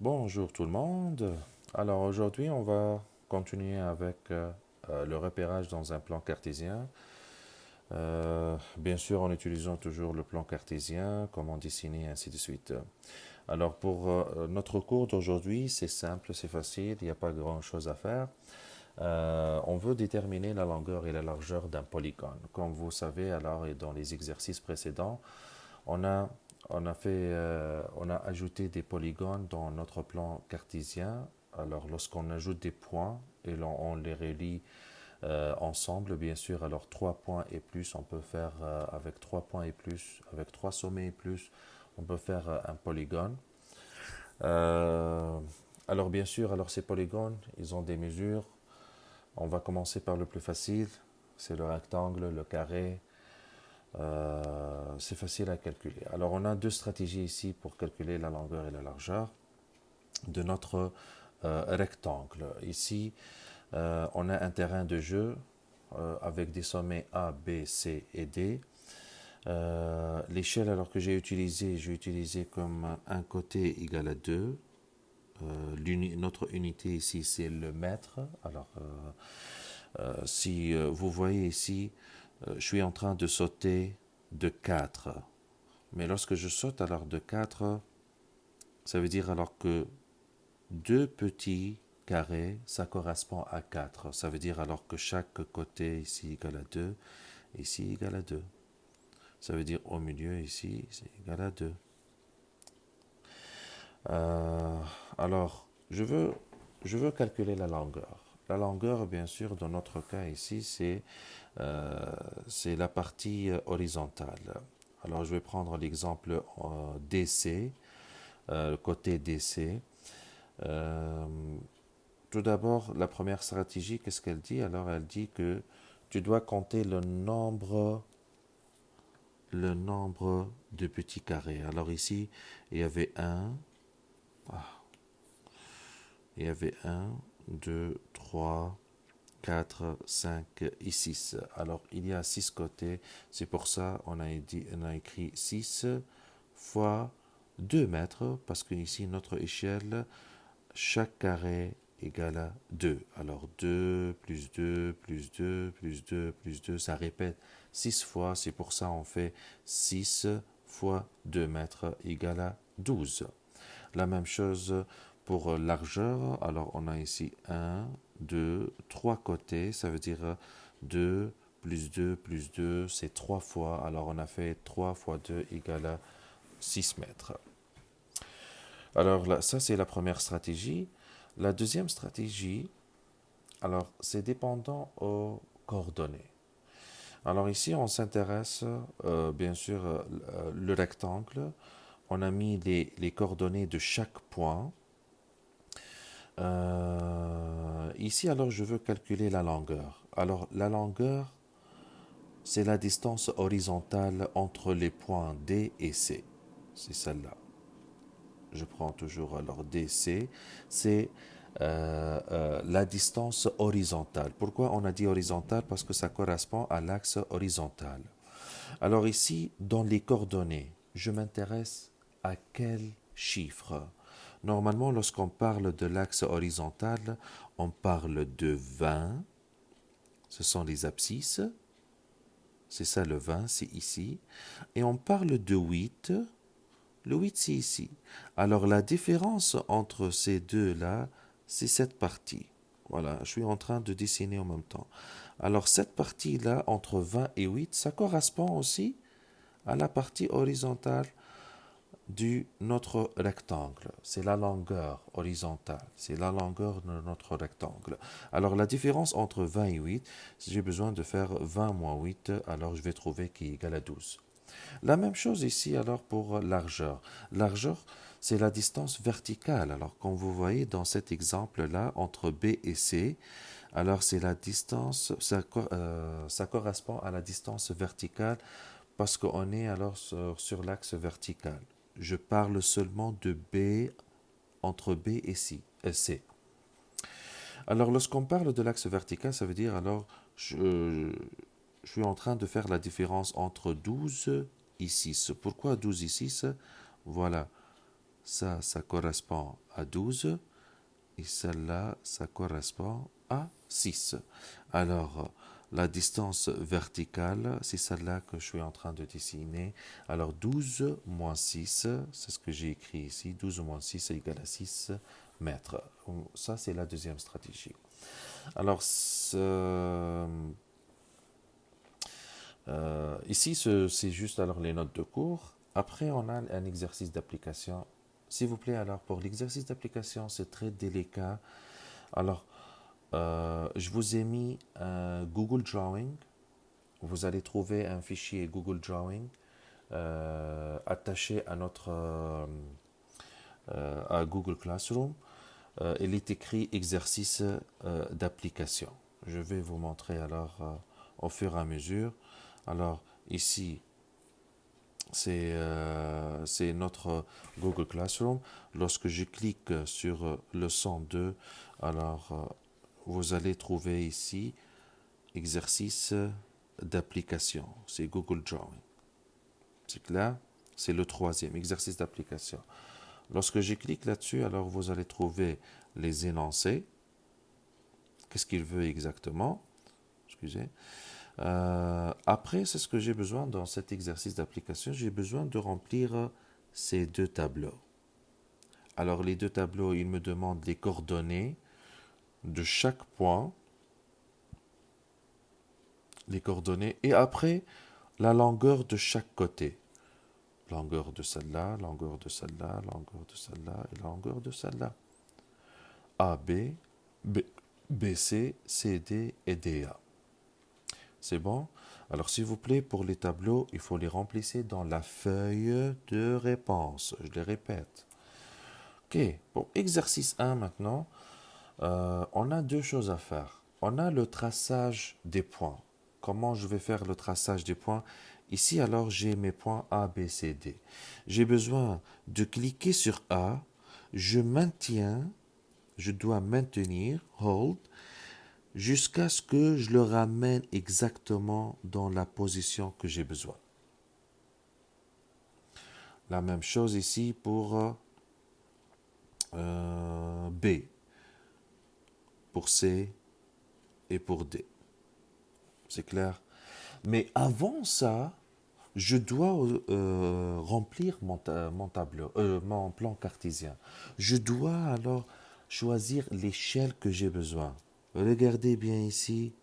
Bonjour tout le monde. Alors aujourd'hui, on va continuer avec le repérage dans un plan cartésien. Bien sûr, en utilisant toujours le plan cartésien, comment dessiner, ainsi de suite. Alors pour notre cours d'aujourd'hui, c'est simple, c'est facile, il n'y a pas grand-chose à faire. On veut déterminer la longueur et la largeur d'un polygone. Comme vous savez, alors et dans les exercices précédents, on a, on a ajouté des polygones dans notre plan cartésien. Alors, lorsqu'on ajoute des points et on les relie ensemble, bien sûr, alors 3 points et plus, on peut faire avec 3 points et plus, avec 3 sommets et plus, on peut faire un polygone. Euh, alors, bien sûr, alors ces polygones, ils ont des mesures. On va commencer par le plus facile, c'est le rectangle, le carré, c'est facile à calculer. Alors, on a deux stratégies ici pour calculer la longueur et la largeur de notre rectangle. Ici, on a un terrain de jeu avec des sommets A, B, C et D. L'échelle alors que j'ai utilisé comme un côté égal à 2. Notre unité ici, c'est le mètre. Alors, si vous voyez ici, je suis en train de sauter de 4. Mais lorsque je saute alors de 4, ça veut dire alors que deux petits carrés, ça correspond à 4. Ça veut dire alors que chaque côté ici égale à 2, ici égale à 2. Ça veut dire au milieu ici, c'est égal à 2. Euh, alors, je veux calculer la longueur. La longueur, bien sûr, dans notre cas ici, c'est la partie horizontale. Alors, je vais prendre l'exemple DC, le côté DC. Euh, Tout d'abord, la première stratégie, qu'est-ce qu'elle dit? Alors, elle dit que tu dois compter le nombre de petits carrés. Alors ici, il y avait il y avait un, 2, 3, 4, 5 et 6. Alors, il y a 6 côtés. C'est pour ça on a écrit 6 fois 2 mètres, parce que ici, notre échelle, chaque carré égale à 2. Alors 2 plus 2 plus 2 plus 2 plus 2, ça répète 6 fois. C'est pour ça on fait 6 fois 2 mètres égale à 12. La même chose pour largeur. Alors on a ici un, 2, 3 côtés. Ça veut dire 2 plus 2, c'est 3 fois. Alors on a fait 3 fois 2 égale à 6 mètres. Alors là, ça c'est la première stratégie. La deuxième stratégie, alors c'est dépendant aux coordonnées. Alors ici on s'intéresse bien sûr le rectangle. On a mis les coordonnées de chaque point. Ici alors je veux calculer la longueur. Alors la longueur c'est la distance horizontale entre les points D et C. C'est celle-là. Je prends toujours alors DC, c'est la distance horizontale. Pourquoi on a dit horizontale? Parce que ça correspond à l'axe horizontal. Alors ici, dans les coordonnées, je m'intéresse à quel chiffre? Normalement, lorsqu'on parle de l'axe horizontal, on parle de 20, ce sont les abscisses, c'est ça le 20, c'est ici, et on parle de 8. Le 8, c'est ici. Alors, la différence entre ces deux-là, c'est cette partie. Voilà, je suis en train de dessiner en même temps. Alors, cette partie-là, entre 20 et 8, ça correspond aussi à la partie horizontale de notre rectangle. C'est la longueur horizontale. C'est la longueur de notre rectangle. Alors, la différence entre 20 et 8, si j'ai besoin de faire 20 moins 8, alors je vais trouver qui est égal à 12. La même chose ici alors pour largeur. Largeur, c'est la distance verticale. Alors comme vous voyez dans cet exemple-là, entre B et C, alors c'est la distance, ça correspond à la distance verticale parce qu'on est alors sur l'axe vertical. Je parle seulement de B, entre B et C. Alors lorsqu'on parle de l'axe vertical, ça veut dire alors je suis en train de faire la différence entre 12 et 6. Pourquoi 12 et 6? Voilà. ça correspond à 12. Et celle-là, ça correspond à 6. Alors, la distance verticale, c'est celle-là que je suis en train de dessiner. Alors, 12 moins 6, c'est ce que j'ai écrit ici. 12 moins 6 est égal à 6 mètres. Ça, c'est la deuxième stratégie. Alors, ici, c'est juste alors les notes de cours. Après, on a un exercice d'application. S'il vous plaît, alors, pour l'exercice d'application, c'est très délicat. Alors, je vous ai mis un Google Drawing. Vous allez trouver un fichier Google Drawing attaché à notre à Google Classroom. Il est écrit exercice d'application. Je vais vous montrer alors au fur et à mesure. Alors ici, c'est notre Google Classroom. Lorsque je clique sur leçon 2, alors vous allez trouver ici exercice d'application. C'est Google Drawing. C'est clair? C'est le troisième exercice d'application. Lorsque je clique là-dessus, alors vous allez trouver les énoncés. Qu'est-ce qu'il veut exactement? Excusez. Après, c'est ce que j'ai besoin dans cet exercice d'application. J'ai besoin de remplir ces deux tableaux. Alors, les deux tableaux, ils me demandent les coordonnées de chaque point. Les coordonnées. Et après, la longueur de chaque côté. Longueur de celle-là, longueur de celle-là, longueur de celle-là et longueur de celle-là. AB, BC, CD et DA. C'est bon? Alors, s'il vous plaît, pour les tableaux, il faut les remplir dans la feuille de réponse. Je les répète. OK. Pour exercice 1 maintenant, on a deux choses à faire. On a le traçage des points. Comment je vais faire le traçage des points? Ici, alors, j'ai mes points A, B, C, D. J'ai besoin de cliquer sur A. Je maintiens, je dois maintenir, hold, jusqu'à ce que je le ramène exactement dans la position que j'ai besoin. La même chose ici pour B, pour C et pour D. C'est clair? Mais avant ça, je dois remplir mon tableau, mon plan cartésien. Je dois alors choisir l'échelle que j'ai besoin. Regardez bien ici.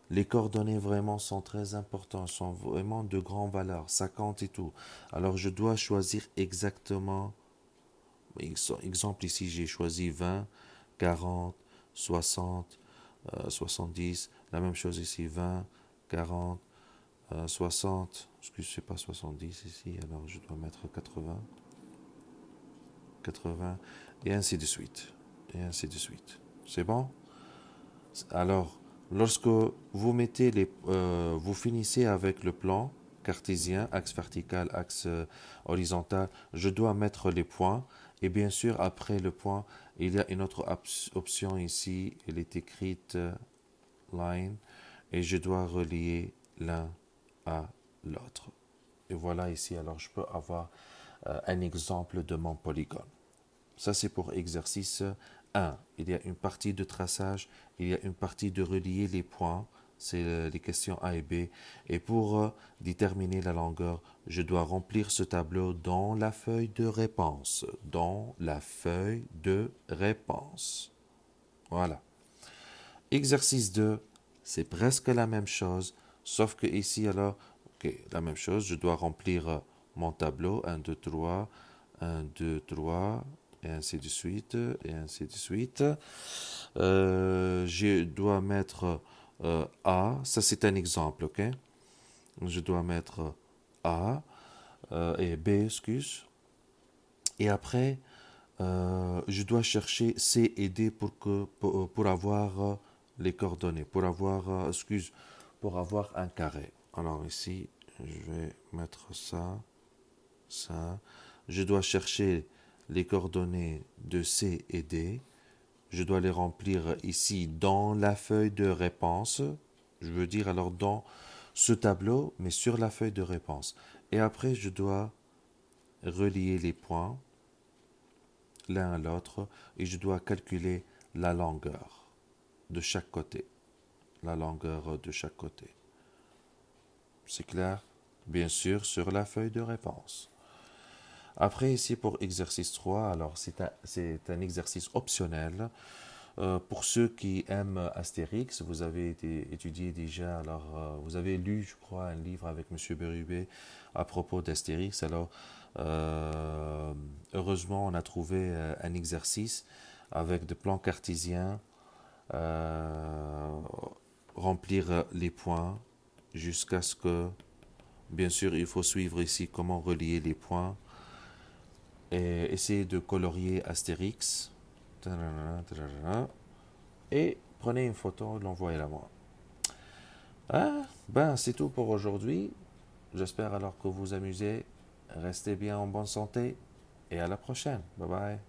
Les coordonnées vraiment sont très importantes, sont vraiment de grande valeur, ça compte et tout. Alors je dois choisir exactement, exemple ici j'ai choisi 20, 40, 60, 70, la même chose ici 20, 40, 60, excusez, c'est pas 70 ici, alors je dois mettre 80, 80, et ainsi de suite. Et ainsi de suite. C'est bon? Alors, lorsque vous mettez vous finissez avec le plan cartésien, axe vertical, axe horizontal, je dois mettre les points. Et bien sûr, après le point, il y a une autre option ici. Elle est écrite line. Et je dois relier l'un à l'autre. Et voilà ici, alors je peux avoir un exemple de mon polygone. Ça, c'est pour exercice 1. Il y a une partie de traçage, il y a une partie de relier les points, c'est les questions A et B. Et pour déterminer la longueur, je dois remplir ce tableau dans la feuille de réponse. Dans la feuille de réponse. Voilà. Exercice 2, c'est presque la même chose, sauf que ici, alors, la même chose, je dois remplir mon tableau, 1, 2, 3, 1, 2, 3, et ainsi de suite, et ainsi de suite. Je dois mettre A, ça c'est un exemple, ok? Je dois mettre A et B, excuse. Et après, je dois chercher C et D pour avoir les coordonnées, pour avoir, pour avoir un carré. Alors ici, je vais mettre ça, ça. Je dois chercher les coordonnées de C et D. Je dois les remplir ici dans la feuille de réponse. Je veux dire alors dans ce tableau, mais sur la feuille de réponse. Et après, je dois relier les points l'un à l'autre et je dois calculer la longueur de chaque côté. La longueur de chaque côté. C'est clair? Bien sûr, sur la feuille de réponse. Après, ici, pour exercice 3, alors c'est un exercice optionnel. Pour ceux qui aiment Astérix, vous avez étudié déjà, alors vous avez lu, je crois, un livre avec Monsieur Berube à propos d'Astérix. Alors, heureusement, on a trouvé un exercice avec des plans cartésiens, euh, remplir les points jusqu'à ce que, bien sûr, il faut suivre ici comment relier les points et essayer de colorier Astérix. Et prenez une photo, l'envoyez-la moi. Ah, ben c'est tout pour aujourd'hui. J'espère alors que vous vous amusez. Restez bien en bonne santé et à la prochaine. Bye bye.